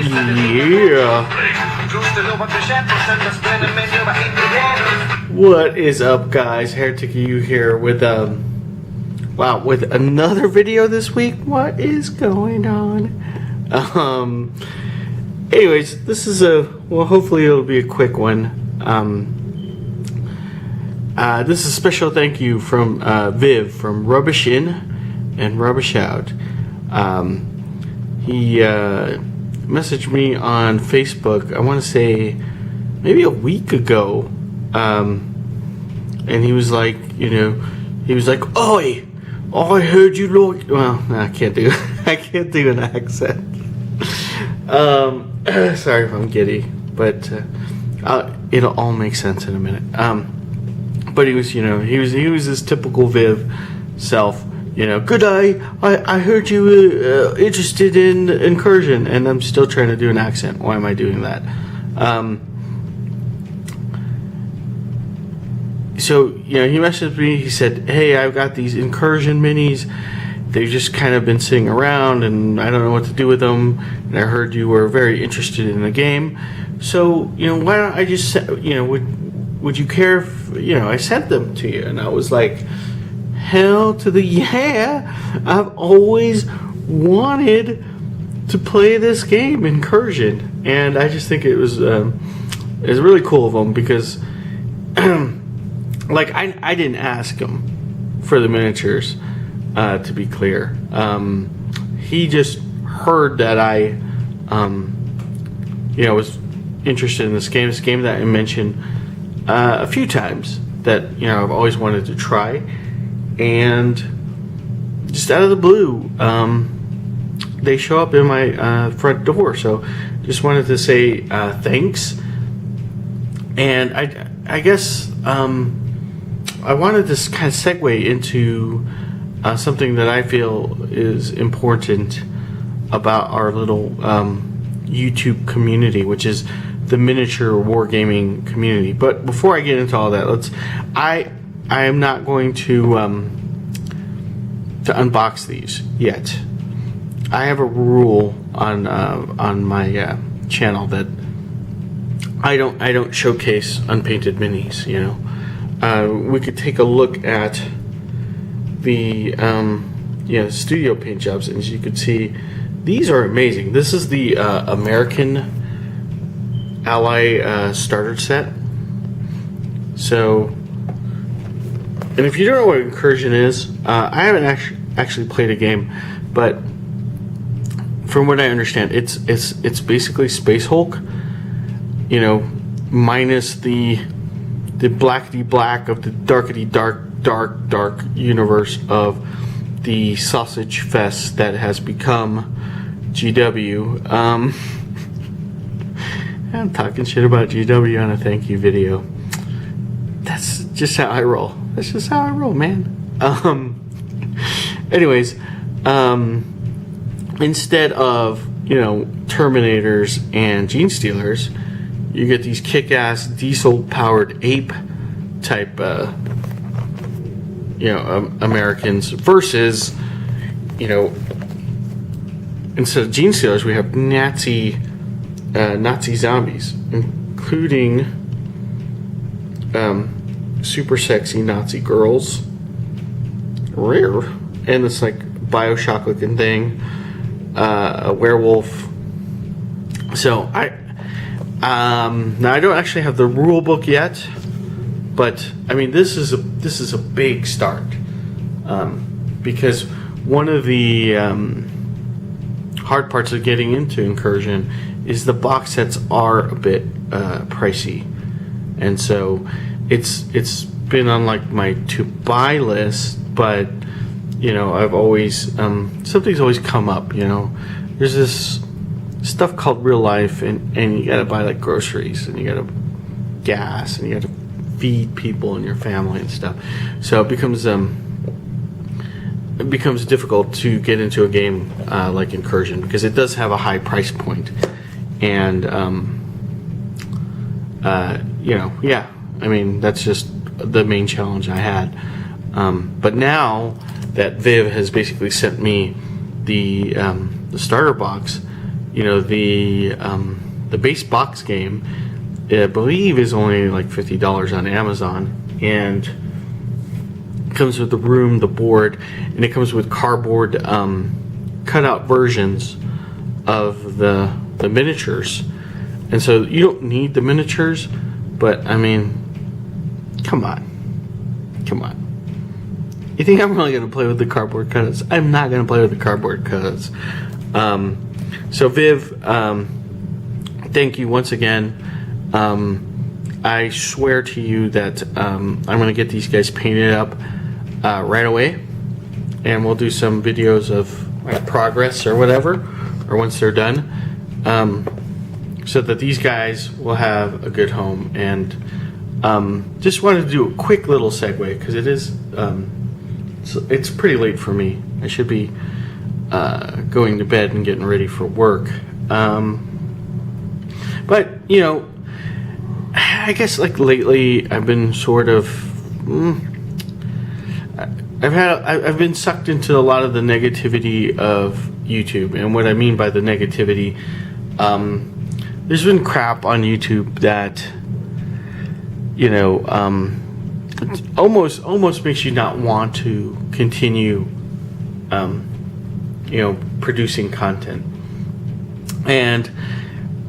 Yeah. What is up, guys? Heretic you here with with another video this week. What is going on? Anyways, this is hopefully it'll be a quick one. This is a special thank you from Viv from rubbishinrubbishout. He messaged me on Facebook, I want to say maybe a week ago, and he was like, "Oi, I heard you like." Well, no, I can't do an accent. Sorry if I'm giddy, but it'll all make sense in a minute. But he was his typical Viv self. Good day. I heard you were interested in incursion, and I'm still trying to do an accent. Why am I doing that? So he messaged me. He said, "Hey, I've got these incursion minis. They've just kind of been sitting around, and I don't know what to do with them. And I heard you were very interested in the game. So why don't I just would you care if I sent them to you?" And I was like, hell to the yeah! I've always wanted to play this game, Incursion, and I just think it was really cool of him because, I didn't ask him for the miniatures. To be clear, he just heard that I, was interested in this game that I mentioned a few times that I've always wanted to try. And just out of the blue, they show up in my front door. So just wanted to say thanks. And I guess I wanted to kind of segue into something that I feel is important about our little YouTube community, which is the miniature wargaming community. But before I get into all that, I am not going to unbox these yet. I have a rule on my channel that I don't showcase unpainted minis. We could take a look at the studio paint jobs, and as you can see, these are amazing. This is the American Ally starter set. So, and if you don't know what Incursion is, I haven't actually played a game, but from what I understand, it's basically Space Hulk, minus the blackety black of the darkety dark universe of the sausage fest that has become GW. I'm talking shit about GW on a thank you video. That's just how I roll. That's just how I roll, man. Anyways, instead of Terminators and Gene Stealers, you get these kick-ass diesel-powered ape type Americans versus instead of Gene Stealers, we have Nazi zombies, including super sexy Nazi girls, rare, and this Bioshock looking thing, a werewolf. So now I don't actually have the rule book yet, but I mean this is a big start, because one of the hard parts of getting into Incursion is the box sets are a bit pricey, and so it's been on my to buy list, but I've always something's always come up. There's this stuff called real life, and you gotta buy groceries, and you gotta gas, and you gotta feed people in your family and stuff. So it becomes difficult to get into a game like Incursion, because it does have a high price point, and I mean that's just the main challenge I had. But now that Viv has basically sent me the starter box, the base box game, I believe, is only like $50 on Amazon, and it comes with the room, the board, and it comes with cardboard cutout versions of the miniatures. And so you don't need the miniatures, but I mean, come on. You think I'm really going to play with the cardboard cutouts? I'm not going to play with the cardboard cutouts. So Viv, thank you once again. I swear to you that I'm going to get these guys painted up right away, and we'll do some videos of like progress or whatever, or once they're done, so that these guys will have a good home. And just wanted to do a quick little segue, because it is it's pretty late for me. I should be going to bed and getting ready for work. But I guess like lately I've been sort of I've been sucked into a lot of the negativity of YouTube. And what I mean by the negativity, there's been crap on YouTube that almost makes you not want to continue producing content. And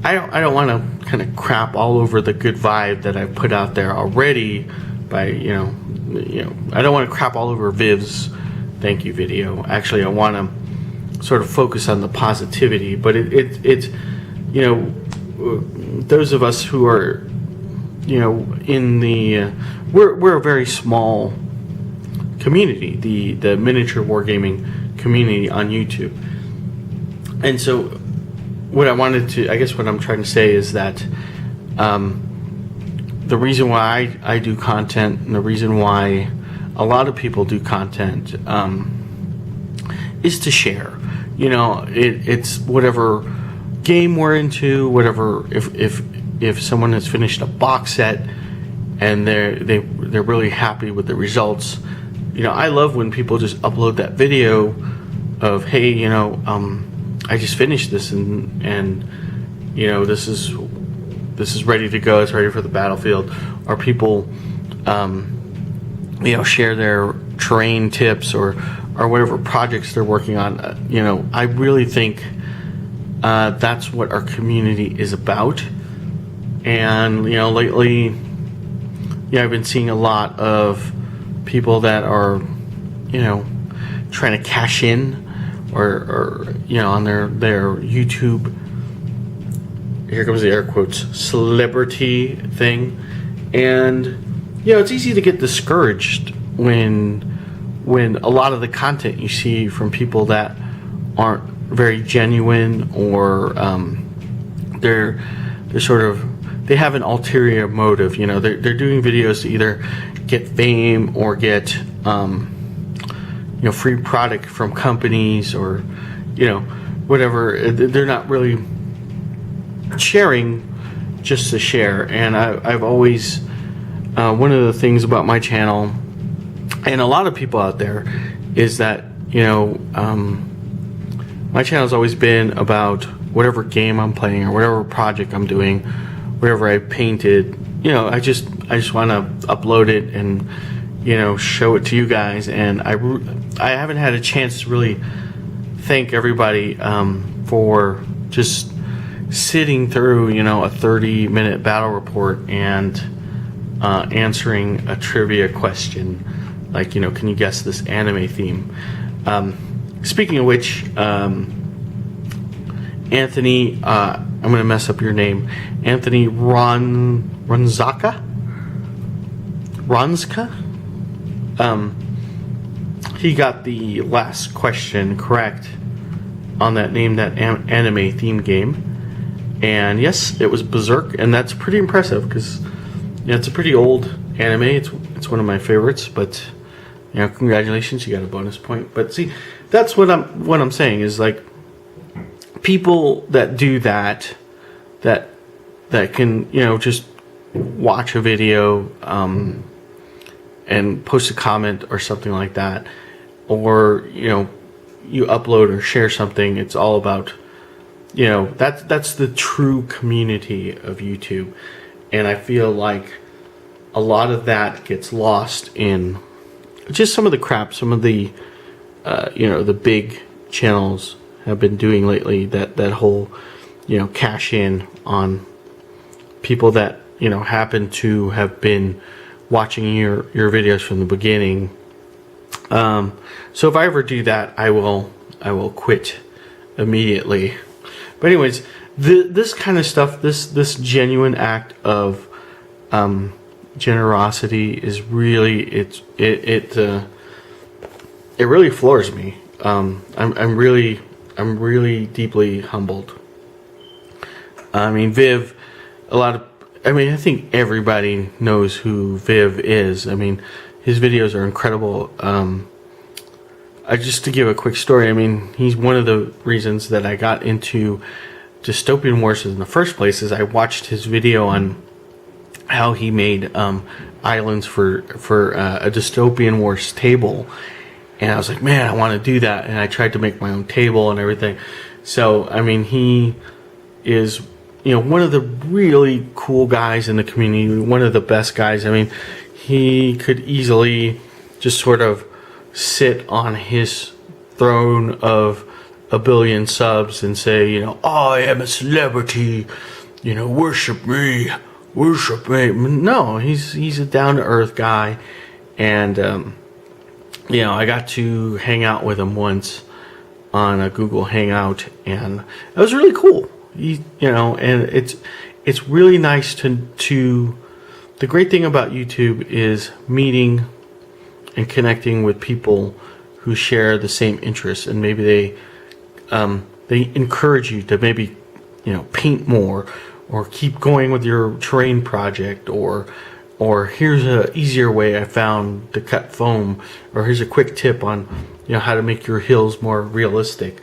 I don't want to kind of crap all over the good vibe that I've put out there already by I don't want to crap all over Viv's thank you video. Actually, I want to sort of focus on the positivity. But it's those of us who are in the we're a very small community, the miniature wargaming community on YouTube. And so what I'm trying to say is that the reason why I do content, and the reason why a lot of people do content, is to share. It's whatever game we're into, whatever. If someone has finished a box set and they're really happy with the results, I love when people just upload that video of, hey, I just finished this and this is ready to go. It's ready for the battlefield. Or people share their terrain tips or whatever projects they're working on. I really think that's what our community is about. And lately, I've been seeing a lot of people that are trying to cash in or on their YouTube, here comes the air quotes, celebrity thing. And it's easy to get discouraged when a lot of the content you see from people that aren't very genuine, or they're sort of, they have an ulterior motive. They're doing videos to either get fame or get free product from companies, or whatever. They're not really sharing just to share. And I've always one of the things about my channel and a lot of people out there is that my channel's always been about whatever game I'm playing or whatever project I'm doing, whatever I painted. I just want to upload it and show it to you guys. And I haven't had a chance to really thank everybody for just sitting through a 30-minute battle report and answering a trivia question like can you guess this anime theme. Speaking of which, Anthony, I'm going to mess up your name, Anthony Ronzka. He got the last question correct on that anime theme game. And yes, it was Berserk, and that's pretty impressive because it's a pretty old anime. It's one of my favorites, but congratulations, you got a bonus point. But see, that's what I'm saying is like people that do that can just watch a video and post a comment or something like that, or you upload or share something. It's all about that's the true community of YouTube. And I feel like a lot of that gets lost in just some of the crap some of the the big channels have been doing lately, that whole cash in on people that happen to have been watching your videos from the beginning. So if I ever do that, I will quit immediately. But anyways, this kind of stuff, this genuine act of generosity is really it really floors me. I'm really deeply humbled. I mean, Viv, I think everybody knows who Viv is. I mean, his videos are incredible. Just to give a quick story, I mean, he's one of the reasons that I got into dystopian wars in the first place. Is I watched his video on how he made islands for a dystopian wars table, and I was like, man, I want to do that. And I tried to make my own table and everything. So I mean, he is one of the really cool guys in the community, one of the best guys. I mean, he could easily just sort of sit on his throne of a billion subs and say, I am a celebrity, worship me. No, he's a down-to-earth guy. And, I got to hang out with him once on a Google Hangout, and it was really cool. And it's really nice to the great thing about YouTube is meeting and connecting with people who share the same interests, and maybe they encourage you to maybe paint more, or keep going with your terrain project, or here's a easier way I found to cut foam, or here's a quick tip on how to make your hills more realistic.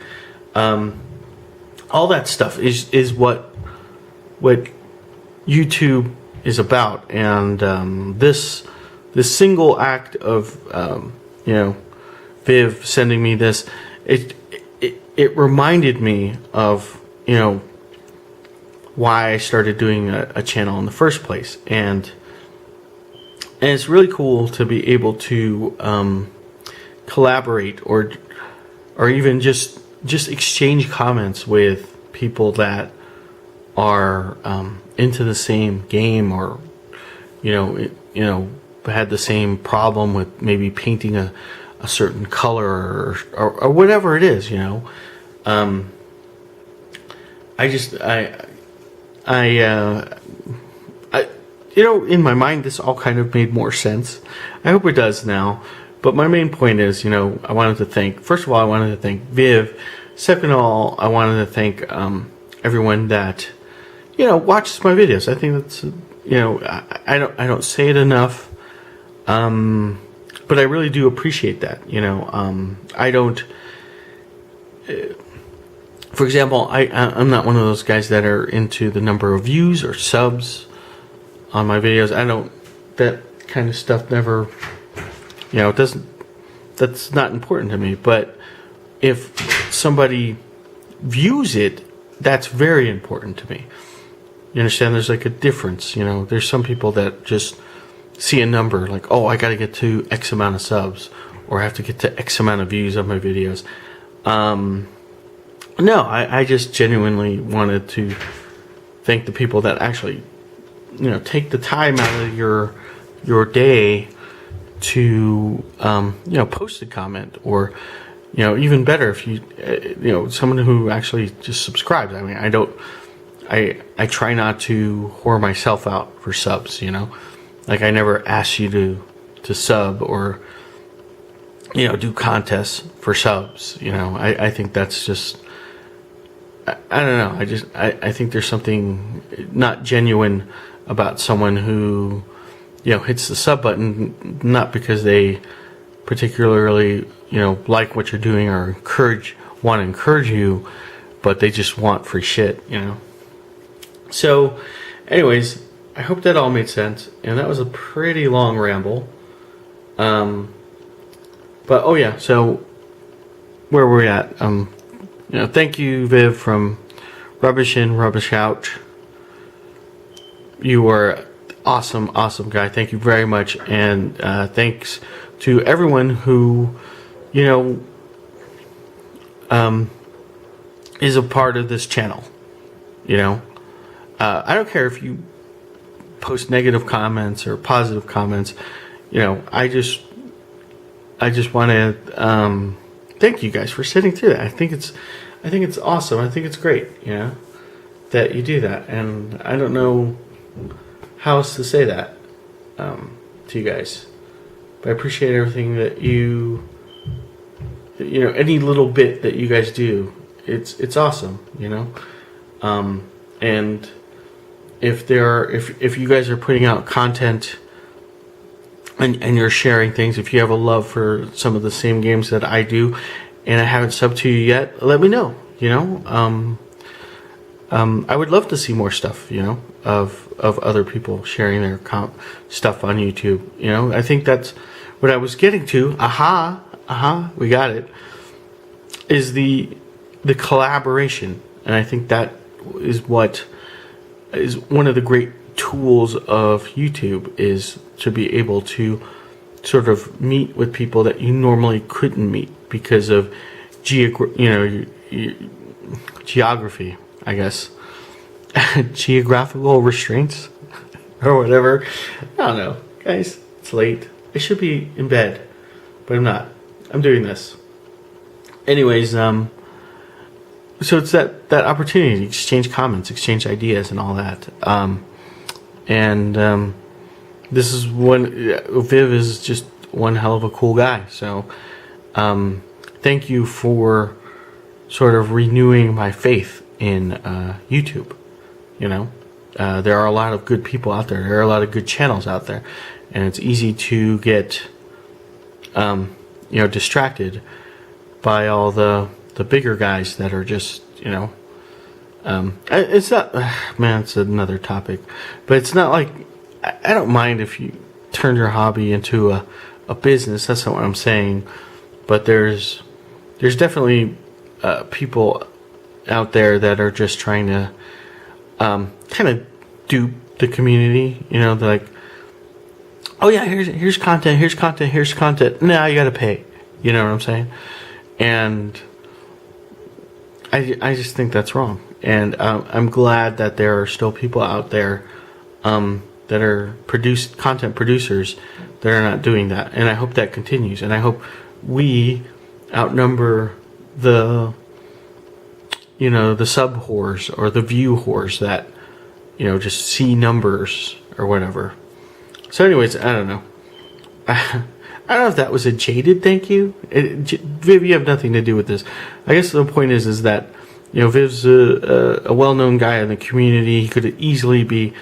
All that stuff is what YouTube is about, and this single act of Viv sending me this, it reminded me of why I started doing a channel in the first place, and it's really cool to be able to collaborate or even just exchange comments with people that are into the same game, or had the same problem with maybe painting a certain color or whatever it is. In my mind, this all kind of made more sense. I hope it does now. But my main point is, I wanted to thank, first of all, I wanted to thank Viv. Second of all, I wanted to thank everyone that, watches my videos. I think that's, I don't say it enough, but I really do appreciate that. I don't. For example, I'm not one of those guys that are into the number of views or subs on my videos. That kind of stuff never, it doesn't, that's not important to me. But if somebody views it, that's very important to me. You understand? There's like a difference, there's some people that just see a number like, oh, I got to get to X amount of subs, or I have to get to X amount of views on my videos. No, I just genuinely wanted to thank the people that actually, take the time out of your day to, post a comment, or, even better if you, someone who actually just subscribes. I mean, I try not to whore myself out for subs, like I never ask you to sub, or, do contests for subs. I think that's just, I don't know. I think there's something not genuine about someone who, hits the sub button, not because they particularly, like what you're doing or want to encourage you, but they just want free shit, So, anyways, I hope that all made sense, and that was a pretty long ramble. But oh yeah, so where were we at? Thank you, Viv, from Rubbish in, rubbish out. You are awesome guy. Thank you very much, and thanks to everyone who, is a part of this channel. I don't care if you post negative comments or positive comments. I just want to thank you guys for sitting through that. I think it's awesome. I think it's great. That you do that, and I don't know how else to say that to you guys. But I appreciate everything that any little bit that you guys do. It's awesome, and if you guys are putting out content and you're sharing things, if you have a love for some of the same games that I do, and I haven't subbed to you yet, let me know. I would love to see more stuff, of other people sharing their stuff on YouTube. I think that's what I was getting to. We got it. Is the collaboration, and I think that is what is one of the great tools of YouTube, is to be able to sort of meet with people that you normally couldn't meet because of geography, I guess. Geographical restraints or whatever. I don't know, guys. It's late. I should be in bed, but I'm not. I'm doing this. Anyways, so it's that opportunity to exchange comments, exchange ideas, and all that. This is Viv is just one hell of a cool guy. So, thank you for sort of renewing my faith in YouTube. There are a lot of good people out there. There are a lot of good channels out there, and it's easy to get, distracted by all the bigger guys that are just, it's not, man, it's another topic, but it's not like, I don't mind if you turn your hobby into a business. That's not what I'm saying, but there's definitely people out there that are just trying to kind of dupe the community. They're like, oh yeah, here's content. Now you gotta pay. You know what I'm saying? And I just think that's wrong. And I'm glad that there are still people out there that are content producers that are not doing that. And I hope that continues. And I hope we outnumber the sub whores or the view whores that, just see numbers or whatever. So anyways, I don't know. I don't know if that was a jaded thank you. Viv, you have nothing to do with this. I guess the point is that, Viv's a well-known guy in the community. He could easily be,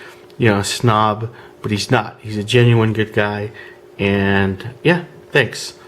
a snob, but he's not. He's a genuine good guy. And yeah, thanks.